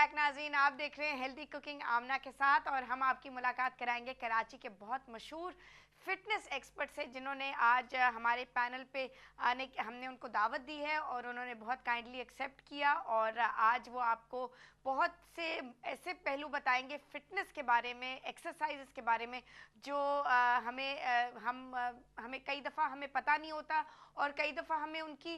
Back नाज़रीन, आप देख रहे हैं हेल्दी कुकिंग आमना के साथ और हम आपकी मुलाकात कराएंगे कराची के बहुत मशहूर फिटनेस एक्सपर्ट से, जिन्होंने आज हमारे पैनल पे आने की हमने उनको दावत दी है और उन्होंने बहुत काइंडली एक्सेप्ट किया। और आज वो आपको बहुत से ऐसे पहलू बताएंगे फिटनेस के बारे में, एक्सरसाइजेस के बारे में, जो हमें कई दफ़ा हमें पता नहीं होता और कई दफ़ा हमें उनकी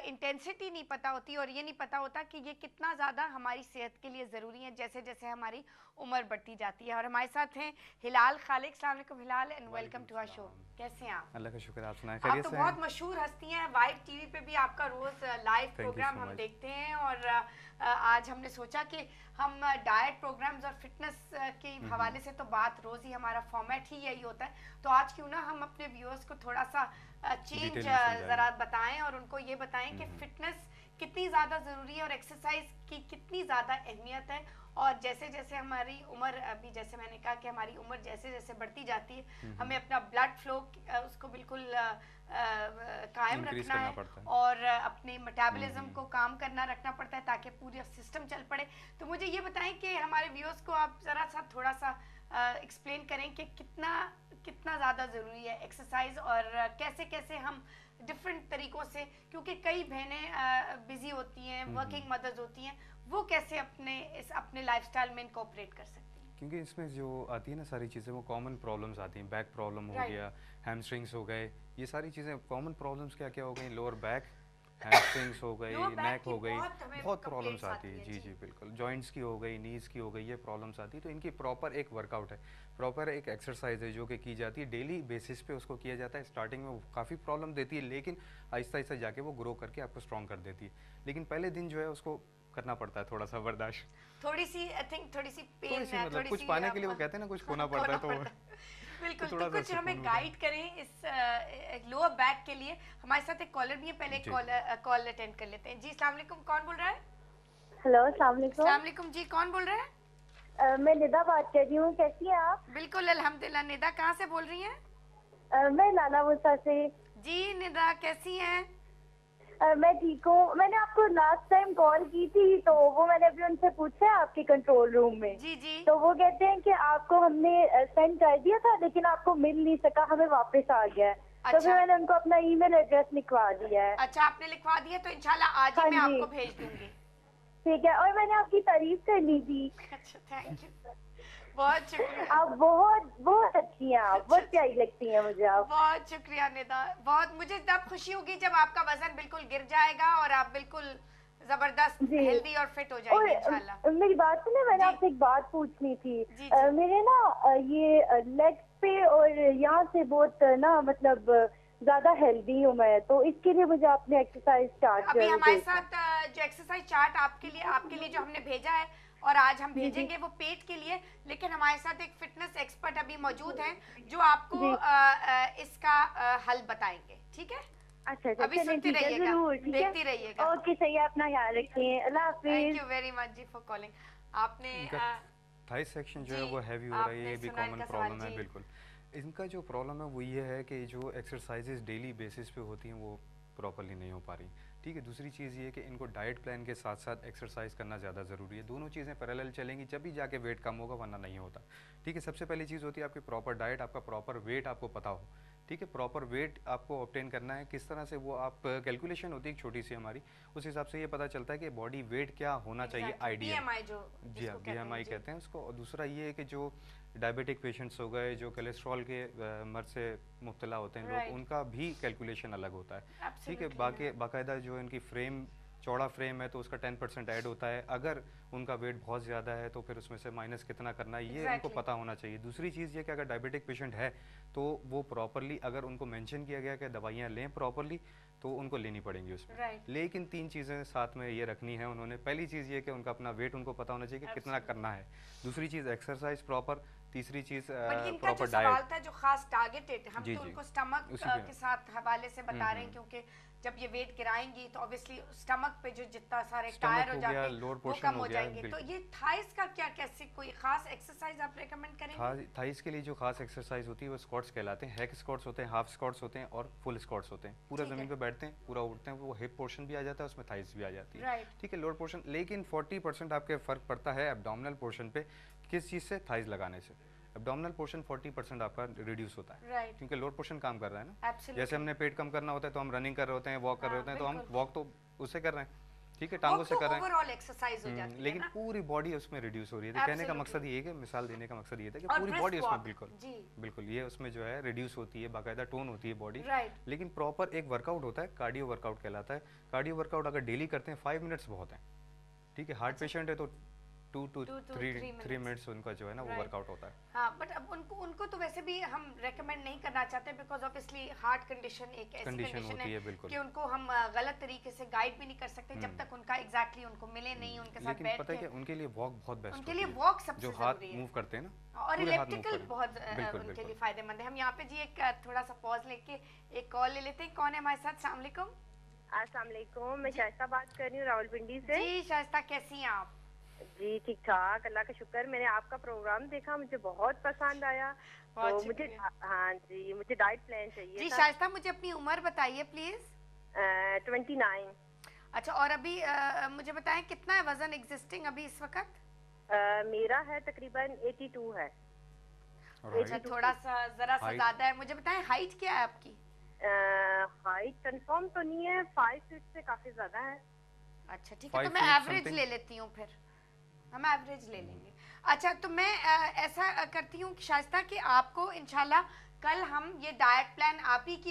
इंटेंसिटी नहीं पता होती और ये नहीं पता होता कि ये कितना ज़्यादा हमारी सेहत के लिए ज़रूरी है जैसे जैसे हमारी उम्र बढ़ती जाती है। और हमारे साथ हैं हिलाल खालिक। अस्सलाम वालेकुम Hilal and welcome to our show. कैसे हैं आप? अल्लाह का शुक्र, आप सुनाएं, आप खैरियत तो से बहुत हैं? मशहूर हस्ती हैं, वाइब टीवी पे भी आपका रोज़ लाइव थैंक यू प्रोग्राम सो हम मच। देखते हैं। और आज हमने सोचा कि हम डाइट प्रोग्राम्स और फिटनेस के हवाले से तो बात रोज़ ही हमारा फॉर्मेट ही यही होता है, तो आज क्यों ना हम अपने व्यूअर्स को थोड़ा सा चेंज डिटेल में समझाएं। ज़रा बताएं और उनको ये बताएं कि फिटनेस कितनी ज़्यादा ज़रूरी है और एक्सरसाइज की कितनी ज़्यादा अहमियत है। और जैसे जैसे हमारी उम्र, अभी जैसे मैंने कहा कि हमारी उम्र जैसे जैसे बढ़ती जाती है, हमें अपना ब्लड फ्लो उसको बिल्कुल कायम इंक्रीज रखना करना है पड़ता है। और अपने मेटाबॉलिज्म को काम करना रखना पड़ता है ताकि पूरा सिस्टम चल पड़े। तो मुझे ये बताएं कि हमारे व्यूअर्स को आप ज़रा सा थोड़ा सा एक्सप्लेन करें कि कितना कितना ज़्यादा ज़रूरी है एक्सरसाइज और कैसे कैसे हम डिफरेंट तरीक़ों से, क्योंकि कई बहनें बिज़ी होती हैं, वर्किंग मदर्स होती हैं, वो कैसे अपने लाइफस्टाइल में इनकॉर्पोरेट कर सकती हैं? क्योंकि इसमें जो आती है ना सारी चीज़ें, वो कॉमन प्रॉब्लम्स आती हैं। बैक प्रॉब्लम हो राइट। गया, हैमस्ट्रिंग्स हो गए, ये सारी चीज़ें कॉमन प्रॉब्लम्स क्या क्या हो गई, लोअर बैक, हैमस्ट्रिंग्स हो लोअर गई, बैक नेक की हो गई, बहुत हमें बहुत प्रॉब्लम्स कंप्लेंट्स आती आती है। है जी जी। जी बिल्कुल, जॉइंट्स की हो गई, नीज़ की हो गई, ये प्रॉब्लम्स आती है। तो इनकी प्रॉपर एक वर्कआउट है, प्रॉपर एक एक्सरसाइज है जो कि की जाती है डेली बेसिस पे, उसको किया जाता है। स्टार्टिंग में वो काफ़ी प्रॉब्लम देती है, लेकिन आहिस्ता आहिस्ता जाके वो ग्रो करके आपको स्ट्रॉन्ग कर देती है। लेकिन पहले दिन जो है उसको करना पड़ता है थोड़ा सा बर्दाश्त, थोड़ी सी आई थिंक थोड़ी सी थोड़ी पेन सी है, मतलब थोड़ी कुछ सी पाने के लिए, वो कहते हैं ना कुछ खोना पड़ता खोना है, तो पड़ता है। तो बिल्कुल, तो थोड़ा सा कुछ हमें सुकून मिलता है। गाइड करें इस लोअर बैक के लिए। हमारे साथ एक कॉलर भी है, पहले जी जी। कॉल अटेंड कर लेते हैं। जी अस्सलाम वालेकुम, कौन बोल रहा है? हेलो, अस्सलाम वालेकुम। अस्सलाम वालेकुम जी, कौन बोल रहे हैं? मैं निदा बात कर रही हूँ, कैसी हैं आप? बिल्कुल अल्हम्दुलिल्लाह। निदा कहाँ से बोल रही हैं? मैं नाना मुसा से। जी निदा कैसी हैं? मैं ठीक हूँ। मैंने आपको लास्ट टाइम कॉल की थी, तो वो मैंने अभी उनसे पूछा है आपके कंट्रोल रूम में। जी जी। तो वो कहते हैं कि आपको हमने सेंड कर दिया था, लेकिन आपको मिल नहीं सका, हमें वापस आ गया है। तो फिर अच्छा मैंने उनको अपना ईमेल एड्रेस लिखवा दिया है। अच्छा, आपने लिखवा दिया तो इंशाल्लाह आज ही हाँ मैं जी, आपको भेज दूंगी। ठीक है। और मैंने आपकी तारीफ करनी थी। अच्छा थैंक यू, बहुत शुक्रिया। आप बहुत बहुत अच्छी हैं, आप अच्छा बहुत अच्छा, प्यारी लगती हैं मुझे आप। बहुत शुक्रिया निदा। बहुत मुझे तब खुशी होगी जब आपका वजन बिल्कुल गिर जाएगा और आप बिल्कुल जबरदस्त जी। हेल्दी और फिट हो और जाएंगे इंशाल्लाह। मेरी बात सुने, मैंने जी आपसे एक बात पूछनी थी। जी जी। मेरे ना ये लेग्स पे और यहाँ से बहुत ना मतलब ज्यादा हेल्दी हूँ मैं, तो इसके लिए मुझे आपने एक्सरसाइज स्टार्ट अभी हमारे देखना। साथ जो एक्सरसाइज चार्ट आपके लिए जो हमने भेजा है और आज हम जी जी भेजेंगे वो पेट के लिए, लेकिन हमारे साथ एक फिटनेस एक्सपर्ट अभी मौजूद हैं जो आपको जी। इसका हल बताएंगे। ठीक है, अच्छा अच्छा, अभी चलें, सुनते ठीक है, रहिएगा, जरूर, ठीक है। देखती रहिएगा। ओके, सही है, अपना ख्याल रखिए, अल्लाह थैंक हाफिज। यू वेरी मच जी फॉर कॉलिंग। आपने इनका थाई सेक्शन जो है जी वो हैवी हो रहा है, आपने ये भी सुना कॉमन इनका सवाल प्रॉब्लम है। जी। बिल्कुल, इनका जो प्रॉब्लम है वो ये है कि जो एक्सरसाइजेज डेली बेसिस पे होती हैं वो प्रॉपरली नहीं हो पा रही। ठीक है, दूसरी चीज़ ये है कि इनको डाइट प्लान के साथ साथ एक्सरसाइज करना ज़्यादा ज़रूरी है। दोनों चीज़ें पैरेलल चलेंगी जब भी जाके वेट कम होगा, वरना नहीं होता। ठीक है, सबसे पहली चीज़ होती है आपकी प्रॉपर डाइट, आपका प्रॉपर वेट आपको पता हो। ठीक है, प्रॉपर वेट आपको ऑब्टेन करना है। किस तरह से वो आप कैलकुलेशन होती है एक छोटी सी हमारी, उस हिसाब से ये पता चलता है कि बॉडी वेट क्या होना चाहिए एग्जैक्टली आइडियल। बीएमआई जो जी हाँ, जिसको कहते हैं बीएमआई जी। कहते हैं उसको। और दूसरा ये है कि जो डायबिटिक पेशेंट्स हो गए, जो कोलेस्ट्रॉल के मर्ज से मुब्तला होते हैं लोग, राइट, उनका भी कैलकुलेशन अलग होता है। ठीक है, एब्सोल्युटली बाकी बाकायदा जो इनकी फ्रेम, चौड़ा फ्रेम है तो उसका 10% ऐड होता है। अगर उनका वेट बहुत ज़्यादा है तो फिर उसमें से माइनस कितना करना है, ये उनको एग्जैक्टली। पता होना चाहिए। दूसरी चीज़ ये कि अगर डायबिटिक पेशेंट है तो वो प्रॉपरली, अगर उनको मेंशन किया गया कि दवाइयाँ लें प्रॉपरली, तो उनको लेनी पड़ेंगी उसमें। राइट, लेकिन 3 चीज़ें साथ में ये रखनी है उन्होंने। पहली चीज़ ये कि उनका अपना वेट उनको पता होना चाहिए कि कितना एब्सोल्युटली। करना है। दूसरी चीज़ एक्सरसाइज प्रॉपर। तीसरी चीज़ बट इनका जो प्रॉपर सवाल डाइट। था जो खास टारगेटेड, हम जी, तो जी, उनको स्टमक उसी पे। के साथ हवाले से बता रहे हैं, क्योंकि जब ये वेट गिराएंगी तो ऑब्वियसली स्टमक पे जो जितना सारे टायर स्टमक हो हो जाते गया, हैं लोअर वो पोर्शन कम हो हो गया, जाएंगे। तो बिल्कुल। ये थाइस का क्या, कैसे कोई खास एक्सरसाइज आप रेकमेंड करेंगे? थाइस के लिए जो खास एक्सरसाइज होती है वो स्क्वाट्स कहलाते हैं। हैक स्क्वाट्स होते हैं, हाफ स्क्वाट्स होते हैं और फुल स्क्वाट्स होते हैं। पूरा ठीक ज़मीन है। पे बैठते हैं, पूरा उठते हैं, वो हिप पोर्शन भी आ जाता है, उसमें थाइस भी आ जाती है। राइट। ठीक है, लोअर पोर्शन। लेकिन 40% आपके फ़र्क पड़ता है एब्डोमिनल पोर्शन पे। किस चीज़ से? थाइस लगाने से। एब्डोमिनल पोर्शन 40% आपका रिड्यूस होता है, राइट। क्योंकि लोअर पोर्शन काम कर रहा है ना। एब्सोल्युटली। जैसे हमने पेट कम करना होता है तो हम रनिंग कर रहे होते हैं, वॉक कर रहे हाँ, होते हैं, तो हम बिल्कुल। वॉक तो उससे कर रहे हैं, ठीक है, टांगों से कर रहे हैं। ओवरऑल एक्सरसाइज हो जाती है लेकिन ना। पूरी बॉडी उसमें रिड्यूस हो रही है। तो कहने का Absolutely. मकसद ये है कि मिसाल देने का मकसद ये था कि और पूरी brisk बॉडी उसमें walk, बिल्कुल जी। बिल्कुल ये उसमें जो है रिड्यूस होती है, बाकायदा टोन होती है बॉडी। राइट। लेकिन प्रॉपर एक वर्कआउट होता है, कार्डियो वर्कआउट कहलाता है। कार्डियो वर्कआउट अगर डेली करते हैं 5 मिनट्स बहुत है, ठीक है। हार्ट पेशेंट है तो 2 to 3 मिनट्स उनका जो है ना वो Right. वर्कआउट होता है। हाँ, बट अब उनको तो वैसे भी हम रेकमेंड नहीं करना चाहते, बिकॉज ऑब्वियसली हार्ट कंडीशन एक ऐसी कंडीशन कंडीशन होती है है, बिल्कुल। कि उनको हम गलत तरीके से गाइड भी नहीं कर सकते जब तक उनका एग्जैक्टली उनको मिले नहीं, उनके साथ लेकिन बैठ पता है के। कि उनके लिए वॉक बहुत बेस्ट उनके होती लिए है। वॉक सबसे जो हाथ जरूरी है मूव करते हैं ना, और पूरे हाथ मूव इलेक्ट्रिकल करें। बहुत बिल्कुल, उनके बिल्कुल। लिए फायदेमंद है। हम यहाँ पे जी एक थोड़ा सा पॉज लेके एक कॉल ले लेते हैं। कौन है हमारे साथ? अस्सलाम वालेकुम। अस्सलाम वालेकुम, मैं शाइस्ता बात कर रही हूँ रावलपिंडी से। जी शाइस्ता, कैसी हैं आप? जी ठीक ठाक, अल्लाह का शुक्र। मैंने आपका प्रोग्राम देखा, मुझे बहुत पसंद आया। तो बहुत मुझे शुक्रिया। हाँ जी, मुझे डाइट प्लान चाहिए जी था। शाइस्ता, मुझे अपनी उम्र बताइए प्लीज। 29। अच्छा, और अभी मुझे बताएं कितना है वजन एग्जिस्टिंग अभी इस वक्त? मेरा है तकरीबन 82 है। और अच्छा, height? थोड़ा सा जरा सा Height? ज्यादा है। मुझे बताएं हाइट क्या है आपकी? हाइट कंफर्म तो नहीं है, 5 फीट से काफी ज्यादा है। अच्छा ठीक है, 5 तो मैं feet एवरेज something? ले लेती हूँ, फिर हम एवरेज ले लेंगे। अच्छा, तो मैं ऐसा करती हूँ कि शाइस्ता कि आपको इंशाल्लाह कल हम ये डाइट प्लान आप ही की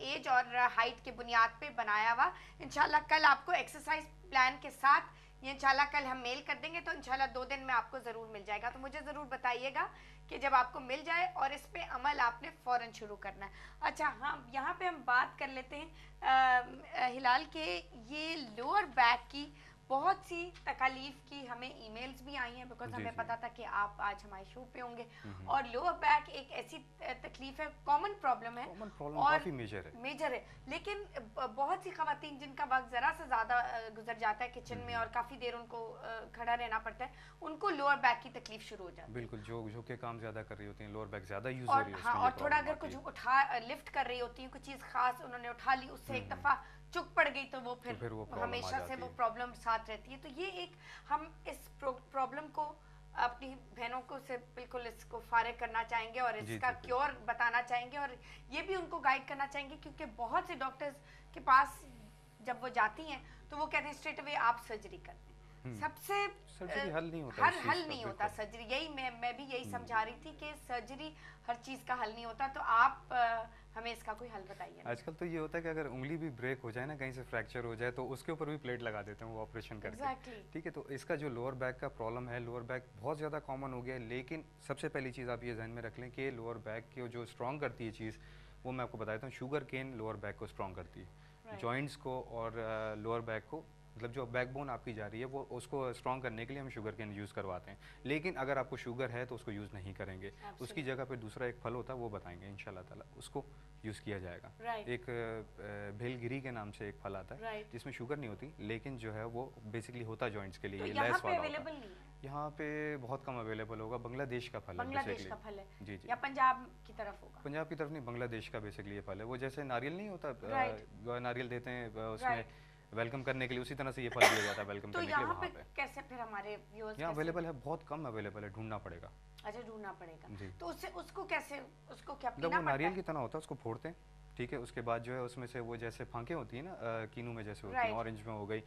एज और हाइट के बुनियाद पे बनाया हुआ, इंशाल्लाह कल आपको एक्सरसाइज प्लान के साथ ये इंशाल्लाह कल हम मेल कर देंगे, तो इंशाल्लाह 2 दिन में आपको ज़रूर मिल जाएगा। तो मुझे ज़रूर बताइएगा कि जब आपको मिल जाए, और इस पे अमल आपने फ़ौरन शुरू करना है। अच्छा हाँ, यहाँ पे हम बात कर लेते हैं हिलाल के ये लोअर बैक की बहुत सी तकलीफ की हमें ईमेल्स भी आई हैं, बिकॉज जी, हमें जी। पता था कि आप आज हमारे शो पे होंगे। और लोअर बैक एक ऐसी तकलीफ है, कॉमन प्रॉब्लम है कॉमन प्रॉब्लम और काफी मेजर है। मेजर है, लेकिन बहुत सी खवातीन जिनका वक्त जरा सा ज्यादा गुजर जाता है किचन में और काफी देर उनको खड़ा रहना पड़ता है, उनको लोअर बैक की तकलीफ शुरू हो जाती है। बिल्कुल, जो झुक के काम ज्यादा कर रही होती हैं, लोअर बैक ज्यादा यूज हो और रही है, हाँ, उसमें ये और थोड़ा problem अगर आती कुछ है। उठा लिफ्ट कर रही होती है, कुछ चीज खास उन्होंने उठा ली, उससे एक दफा चुक पड़ गई तो वो फिर वो problem आ हमेशा से जाती वो है। प्रॉब्लम साथ रहती है। तो ये एक हम इस प्रॉब्लम को अपनी बहनों को से बिल्कुल इसको फारिग करना चाहेंगे और जी, इसका जी, क्योर बताना चाहेंगे, और ये भी उनको गाइड करना चाहेंगे, क्योंकि बहुत से डॉक्टर्स के पास जब वो जाती हैं तो वो कहते हैं स्ट्रेट अवे आप सर्जरी कर दें। सबसे सर्जरी हल नहीं होता इस चीज़ हल का, नहीं होता बिल्कुल। सर्जरी। यही मैं भी यही समझा रही थी कि सर्जरी हर चीज का हल नहीं होता। तो आप हमें इसका कोई हल बताइए। आजकल तो ये होता है कि अगर उंगली भी ब्रेक हो जाए ना, कहीं से फ्रैक्चर हो जाए, तो उसके ऊपर भी प्लेट लगा देते हैं वो ऑपरेशन करके। Exactly. ठीक है, तो इसका जो लोअर बैक का प्रॉब्लम है, लोअर बैक बहुत ज़्यादा कॉमन हो गया है। लेकिन सबसे पहली चीज़ आप ये ध्यान में रख लें कि लोअर बैक की जो स्ट्रॉन्ग करती है चीज़, वो मैं आपको बताता हूँ। शुगर केन लोअर बैक को स्ट्रॉन्ग करती है, Right. जॉइंट्स को और लोअर बैक को, मतलब जो बैकबोन आपकी जा रही है वो उसको स्ट्रॉन्ग करने के लिए हम शुगर केन यूज़ करवाते हैं। लेकिन अगर आपको शुगर है तो उसको यूज़ नहीं करेंगे। उसकी जगह पे दूसरा एक फल होता है, वो बताएंगे इंशाल्लाह ताला, उसको यूज़ किया जाएगा। Right. एक भेलगिरी के नाम से एक फल आता है, Right. जिसमें शुगर नहीं होती, लेकिन जो है वो बेसिकली होता है जॉइंट्स के लिए, तो ये यहाँ लैस पे वाला होता अवेलेबल है। नहीं है? यहाँ पे बहुत कम अवेलेबल होगा। बांग्लादेश का फल है बांग्लादेश का basically। फल है जी जी, या पंजाब की तरफ होगा? पंजाब की तरफ नहीं, बांग्लादेश का बेसिकली ये फल है। वो जैसे नारियल नहीं होता, Right. नारियल देते हैं उसमें Right. वेलकम करने के लिए, उसी तरह से ये फल दिया जाता है वेलकम तो करने के लिए यहाँ वहाँ पे पे। कैसे फिर हमारे व्यूअर्स यहाँ अवेलेबल है, बहुत कम अवेलेबल है, ढूंढना पड़ेगा। अच्छा, ढूंढना पड़ेगा। जी। तो उससे उसको कैसे, उसको क्या मतलब पीना वो पड़ता नारियल है? की तरह होता है, उसको फोड़ते हैं, ठीक है। उसके बाद जो है उसमें से वो जैसे फांके होती हैं ना, कीनू में जैसे होती हैं, Right. ऑरेंज में हो गई,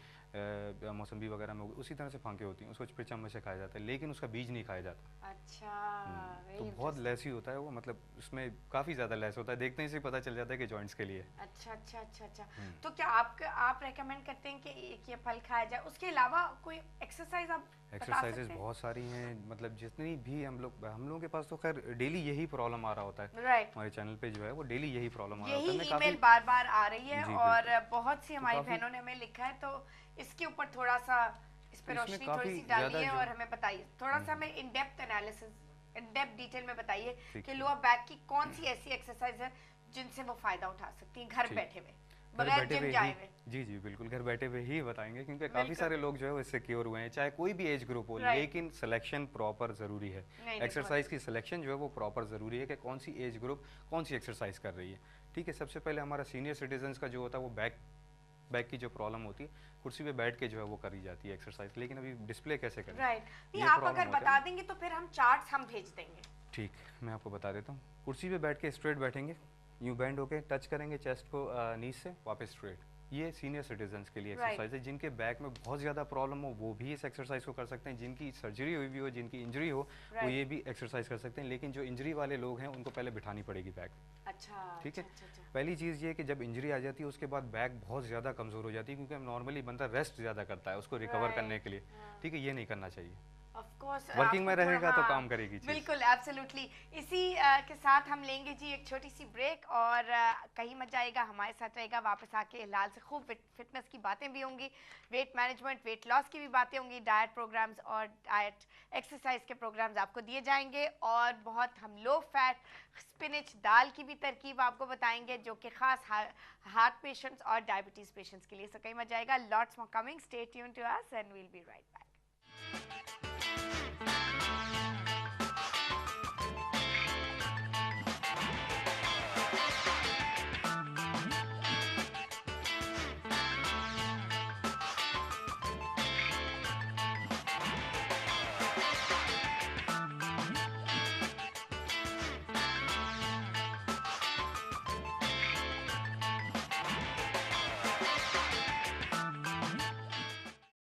मौसम्बी वगैरह में हो गई, उसी तरह से फांके होती हैं। उसको फिर चम्मच से खाया जाता है, लेकिन उसका बीज नहीं खाया जाता। अच्छा, तो very बहुत लेसी होता है वो, मतलब उसमें काफ़ी ज़्यादा लेस होता है, देखते ही से पता चल जाता है कि जॉइंट्स के लिए है। अच्छा अच्छा अच्छा अच्छा। तो क्या आप रेकमेंड करते हैं कि एक ये फल खाया जाए? उसके अलावा कोई एक्सरसाइज आप बता एक्सरसाइजेज सकते हैं? बहुत सारी हैं, मतलब जितनी भी हम लोगों के पास तो खैर डेली यही प्रॉब्लम आ रहा होता है। राइट। हमारे चैनल पे जो है वो डेली यही प्रॉब्लम आ रहा यही होता है। मैं ईमेल बार बार आ रही है जी, और बिल्कुल। बहुत सी हमारी काफी- बहनों ने हमें लिखा है, तो इसके ऊपर थोड़ा सा इस पे इसमें रोशनी काफी थोड़ी सी डालिए ज्यादा जो- और हमें बताइए, थोड़ा सा हमें in depth analysis depth detail में बताइए ठीक कि है। लोअर बैक की कौन सी ऐसी एक्सरसाइज है जिनसे वो फायदा उठा सकती है घर ठीक। बैठे हुए, घर बगैर बैठे जिम हुए जाए ही हुए। जी जी बिल्कुल घर बैठे हुए ही बताएंगे, क्योंकि काफ़ी बिल्कुल। सारे लोग जो है वो इससे क्योर हुए हैं, चाहे कोई भी एज ग्रुप हो, Right. लेकिन सिलेक्शन प्रॉपर ज़रूरी है। नहीं, एक्सरसाइज की सिलेक्शन जो है वो प्रॉपर ज़रूरी है कि कौन सी एज ग्रुप कौन सी एक्सरसाइज कर रही है। ठीक है, सबसे पहले हमारा सीनियर सिटीजन्स का जो होता है वो बैक की जो प्रॉब्लम होती है, कुर्सी पे बैठ के जो है वो करी जाती है एक्सरसाइज, लेकिन अभी डिस्प्ले कैसे करें? राइट नहीं, ये आप प्रॉब्लम अगर होता बता है। देंगे तो फिर हम चार्ट्स हम भेज देंगे। ठीक, मैं आपको बता देता हूँ। कुर्सी पे बैठ के स्ट्रेट बैठेंगे, यूँ बैंड होके टच करेंगे चेस्ट को नीज से, वापस स्ट्रेट। ये सीनियर सिटीजन्स के लिए Right. एक्सरसाइज है। जिनके बैक में बहुत ज़्यादा प्रॉब्लम हो वो भी इस एक्सरसाइज को कर सकते हैं, जिनकी सर्जरी हुई भी हो, जिनकी इंजरी हो वो Right. ये भी एक्सरसाइज कर सकते हैं, लेकिन जो इंजरी वाले लोग हैं उनको पहले बिठानी पड़ेगी बैक। अच्छा ठीक है। अच्छा, अच्छा। पहली चीज़ ये है कि जब इंजरी आ जाती है उसके बाद बैक बहुत ज़्यादा कमज़ोर हो जाती है, क्योंकि नॉर्मली बंदा रेस्ट ज़्यादा करता है उसको रिकवर Right. करने के लिए। हाँ। ठीक है, ये नहीं करना चाहिए। Of course, वर्किंग में आपको थोड़ा- रहेगा तो हाँ, काम करेगी चीज़। बिल्कुल एब्सोल्युटली। इसी के साथ हम लेंगे जी एक छोटी सी ब्रेक, और कहीं मत जाएगा, हमारे साथ रहेगा। वापस आके हिलाल से खूब फिटनेस की बातें भी होंगी, वेट मैनेजमेंट, वेट लॉस की भी बातें होंगी, डाइट प्रोग्राम्स और डाइट एक्सरसाइज के प्रोग्राम्स आपको दिए जाएंगे, और बहुत हम लो फैट स्पिनच दाल की भी तरकीब आपको बताएंगे, जो कि खास हार्ट पेशेंट्स और डायबिटीज पेशेंट्स के लिए। सो कहीं मत जाएगा, lots more coming, stay tuned to us and we'll be right back.